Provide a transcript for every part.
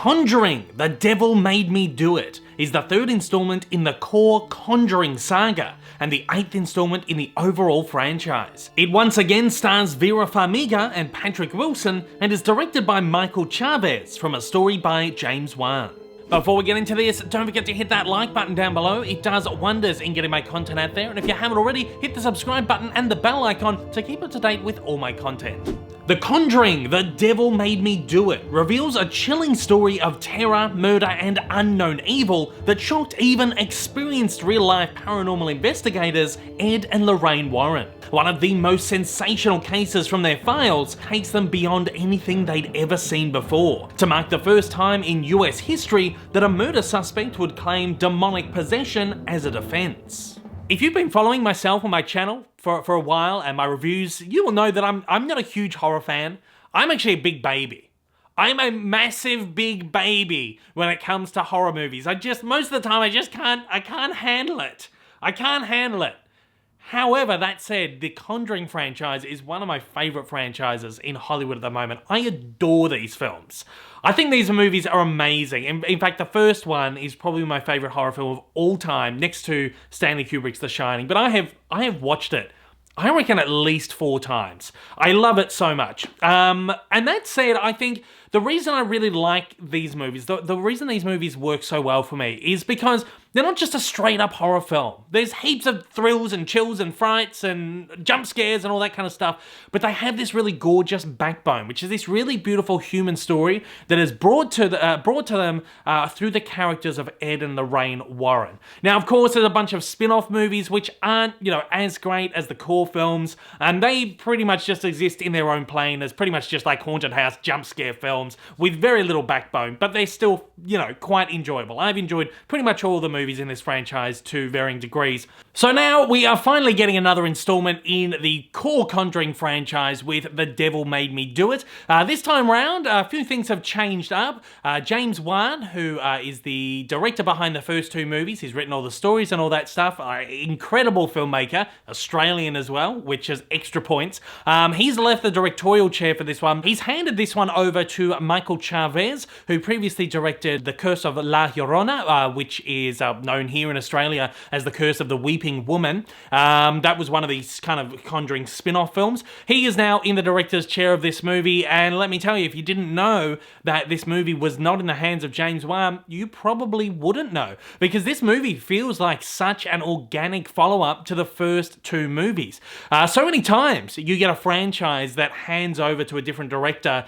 Conjuring: The Devil Made Me Do It is the third installment in the core Conjuring saga and the 8th installment in the overall franchise. It once again stars Vera Farmiga and Patrick Wilson and is directed by Michael Chavez from a story by James Wan. Before we get into this, don't forget to hit that like button down below. It does wonders in getting my content out there, and if you haven't already, hit the subscribe button and the bell icon to keep up to date with all my content. The Conjuring: The Devil Made Me Do It reveals a chilling story of terror, murder, and unknown evil that shocked even experienced real-life paranormal investigators Ed and Lorraine Warren. One of the most sensational cases from their files takes them beyond anything they'd ever seen before, to mark the first time in US history that a murder suspect would claim demonic possession as a defense. If you've been following myself on my channel for a while and my reviews, you will know that I'm not a huge horror fan. I'm actually a big baby. I'm a massive big baby when it comes to horror movies. Most of the time I can't handle it. I can't handle it. However, that said, the Conjuring franchise is one of my favorite franchises in Hollywood at the moment. I adore these films. I think these movies are amazing. In fact, the first one is probably my favorite horror film of all time, next to Stanley Kubrick's The Shining. But I have watched it, I reckon, at least 4 times. I love it so much. And that said, I think the reason I really like these movies, the reason these movies work so well for me is because they're not just a straight up horror film. There's heaps of thrills and chills and frights and jump scares and all that kind of stuff, but they have this really gorgeous backbone, which is this really beautiful human story that is brought to them through the characters of Ed and Lorraine Warren. Now, of course, there's a bunch of spin-off movies which aren't, as great as the core films, and they pretty much just exist in their own plane as pretty much just like haunted house jump scare films with very little backbone, but they're still, quite enjoyable. I've enjoyed pretty much all the movies in this franchise to varying degrees. So now we are finally getting another installment in the core Conjuring franchise with The Devil Made Me Do It. This time round, a few things have changed up. James Wan, who is the director behind the first 2 movies, he's written all the stories and all that stuff, incredible filmmaker, Australian as well, which is extra points. He's left the directorial chair for this one. He's handed this one over to Michael Chavez, who previously directed The Curse of La Llorona, which is known here in Australia as The Curse of the Weeping Woman. That was one of these kind of Conjuring spin-off films. He is now in the director's chair of this movie, and let me tell you, if you didn't know that this movie was not in the hands of James Wan, you probably wouldn't know, because this movie feels like such an organic follow-up to the first 2 movies. So many times you get a franchise that hands over to a different director,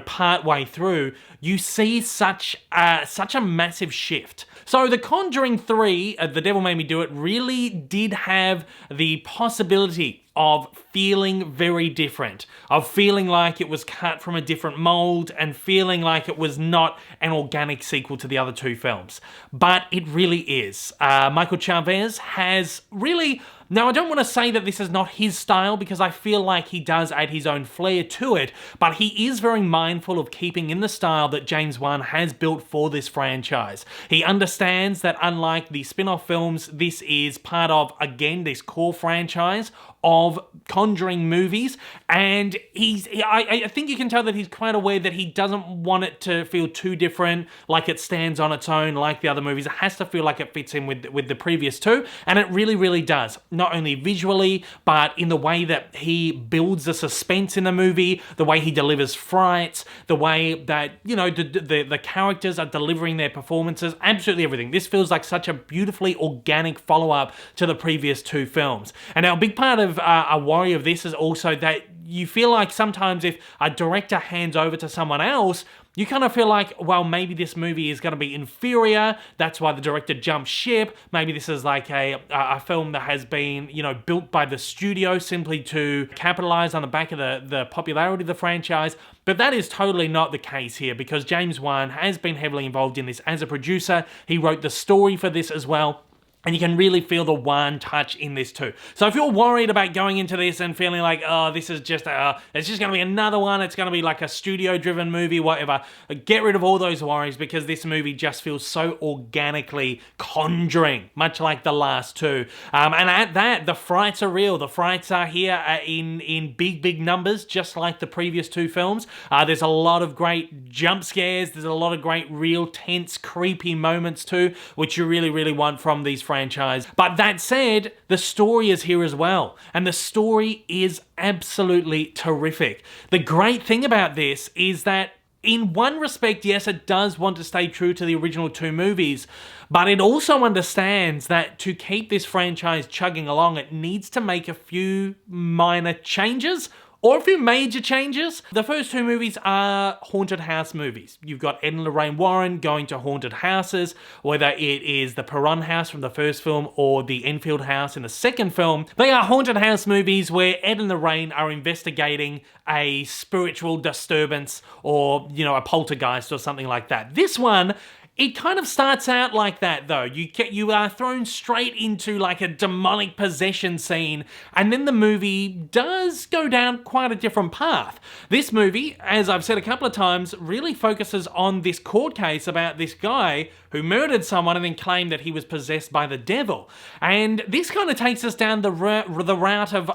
part way through, you see such a massive shift. So The Conjuring 3, The Devil Made Me Do It, really did have the possibility of feeling very different, of feeling like it was cut from a different mold and feeling like it was not an organic sequel to the other 2 films. But it really is. Michael Chavez has really... Now, I don't want to say that this is not his style, because I feel like he does add his own flair to it, but he is very mindful of keeping in the style that James Wan has built for this franchise. He understands that unlike the spin-off films, this is part of, again, this core franchise of Conjuring movies, and I think you can tell that he's quite aware that he doesn't want it to feel too different, like it stands on its own like the other movies. It has to feel like it fits in with the previous 2, and it really, really does. Not only visually, but in the way that he builds the suspense in the movie, the way he delivers frights, the way that, the characters are delivering their performances, absolutely everything. This feels like such a beautifully organic follow-up to the previous 2 films. And now a big part of a worry of this is also that you feel like sometimes if a director hands over to someone else, you kind of feel like, well, maybe this movie is going to be inferior, that's why the director jumped ship, maybe this is like a film that has been, built by the studio simply to capitalize on the back of the popularity of the franchise. But that is totally not the case here, because James Wan has been heavily involved in this as a producer. He wrote the story for this as well. And you can really feel the Wan touch in this too. So if you're worried about going into this and feeling like, oh, this is just, it's just going to be another one, it's going to be like a studio-driven movie, whatever, get rid of all those worries because this movie just feels so organically conjuring, much like the last two. And at that, the frights are real. The frights are here in big, big numbers, just like the previous two films. There's a lot of great jump scares. There's a lot of great, real, tense, creepy moments too, which you really, really want from these franchise. But that said, the story is here as well, and the story is absolutely terrific. The great thing about this is that in one respect, yes, it does want to stay true to the original two movies, but it also understands that to keep this franchise chugging along, it needs to make a few minor changes or a few major changes. The first two movies are haunted house movies. You've got Ed and Lorraine Warren going to haunted houses, whether it is the Perron house from the first film or the Enfield house in the second film. They are haunted house movies where Ed and Lorraine are investigating a spiritual disturbance or, you know, a poltergeist or something like that. This one, it kind of starts out like that though. You are thrown straight into like a demonic possession scene, and then the movie does go down quite a different path. This movie, as I've said a couple of times, really focuses on this court case about this guy who murdered someone and then claimed that he was possessed by the devil. And this kind of takes us down the route of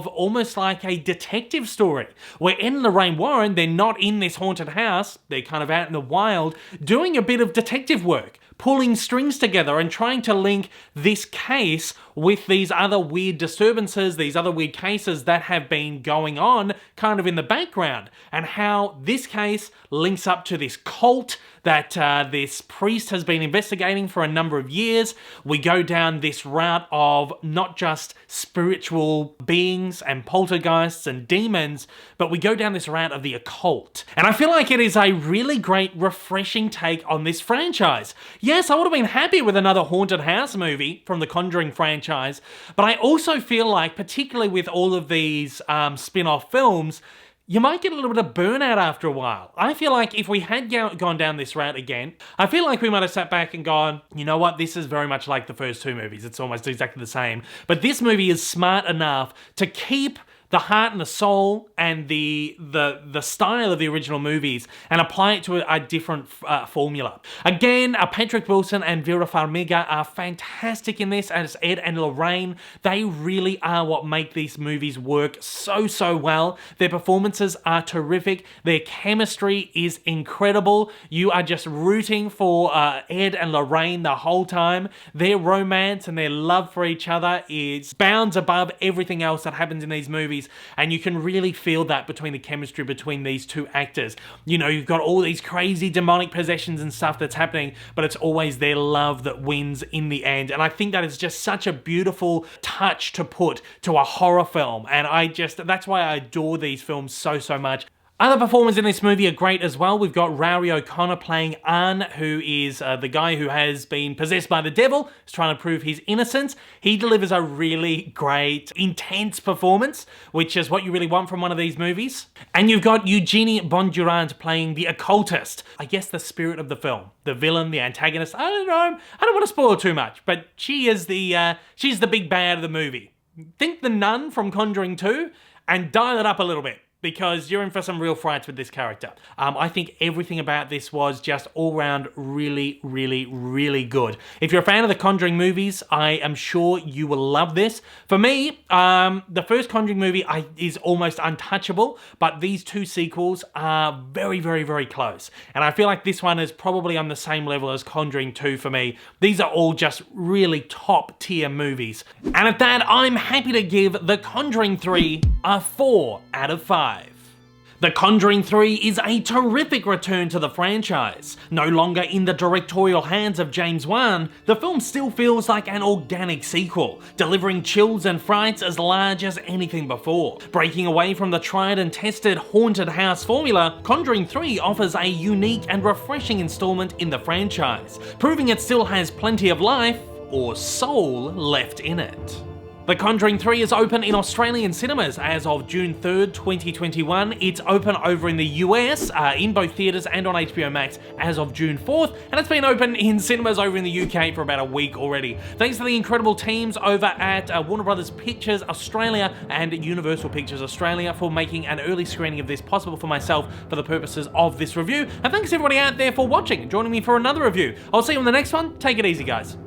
almost like a detective story, where Ed and Lorraine Warren, they're not in this haunted house, they're kind of out in the wild, doing a bit of detective work, pulling strings together and trying to link this case with these other weird disturbances, these other weird cases that have been going on kind of in the background, and how this case links up to this cult that this priest has been investigating for a number of years. We go down this route of not just spiritual beings and poltergeists and demons, but we go down this route of the occult. And I feel like it is a really great, refreshing take on this franchise. Yes, I would have been happy with another haunted house movie from the Conjuring franchise, but I also feel like, particularly with all of these spin-off films, you might get a little bit of burnout after a while. I feel like if we had gone down this route again, I feel like we might have sat back and gone, you know what, this is very much like the first two movies. It's almost exactly the same. But this movie is smart enough to keep the heart and the soul and the style of the original movies and apply it to a different formula. Again, Patrick Wilson and Vera Farmiga are fantastic in this as Ed and Lorraine. They really are what make these movies work so, so well. Their performances are terrific. Their chemistry is incredible. You are just rooting for Ed and Lorraine the whole time. Their romance and their love for each other is bounds above everything else that happens in these movies. And you can really feel that between the chemistry between these two actors. You know, you've got all these crazy demonic possessions and stuff that's happening, but it's always their love that wins in the end. And I think that is just such a beautiful touch to put to a horror film. And that's why I adore these films so, so much. Other performers in this movie are great as well. We've got Rory O'Connor playing Arn, who is the guy who has been possessed by the devil, is trying to prove his innocence. He delivers a really great, intense performance, which is what you really want from one of these movies. And you've got Eugenie Bondurant playing the occultist, I guess the spirit of the film, the villain, the antagonist. I don't know, I don't want to spoil too much, but she's the big bad of the movie. Think The Nun from Conjuring 2 and dial it up a little bit, because you're in for some real frights with this character. I think everything about this was just all round really, really, really good. If you're a fan of the Conjuring movies, I am sure you will love this. For me, the first Conjuring movie is almost untouchable, but these two sequels are very, very, very close. And I feel like this one is probably on the same level as Conjuring 2 for me. These are all just really top tier movies. And at that, I'm happy to give The Conjuring 3 a 4 out of 5. The Conjuring 3 is a terrific return to the franchise. No longer in the directorial hands of James Wan, the film still feels like an organic sequel, delivering chills and frights as large as anything before. Breaking away from the tried and tested haunted house formula, Conjuring 3 offers a unique and refreshing installment in the franchise, proving it still has plenty of life or soul left in it. The Conjuring 3 is open in Australian cinemas as of June 3rd, 2021. It's open over in the US, in both theatres and on HBO Max as of June 4th, and it's been open in cinemas over in the UK for about a week already. Thanks to the incredible teams over at Warner Brothers Pictures Australia and Universal Pictures Australia for making an early screening of this possible for myself for the purposes of this review. And thanks everybody out there for watching and joining me for another review. I'll see you on the next one. Take it easy, guys.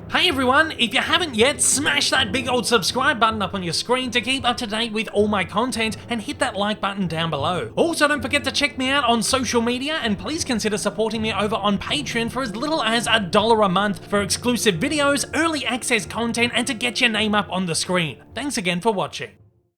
Hey everyone, if you haven't yet, smash that big old subscribe button up on your screen to keep up to date with all my content, and hit that like button down below. Also, don't forget to check me out on social media, and please consider supporting me over on Patreon for as little as $1 a month for exclusive videos, early access content, and to get your name up on the screen. Thanks again for watching.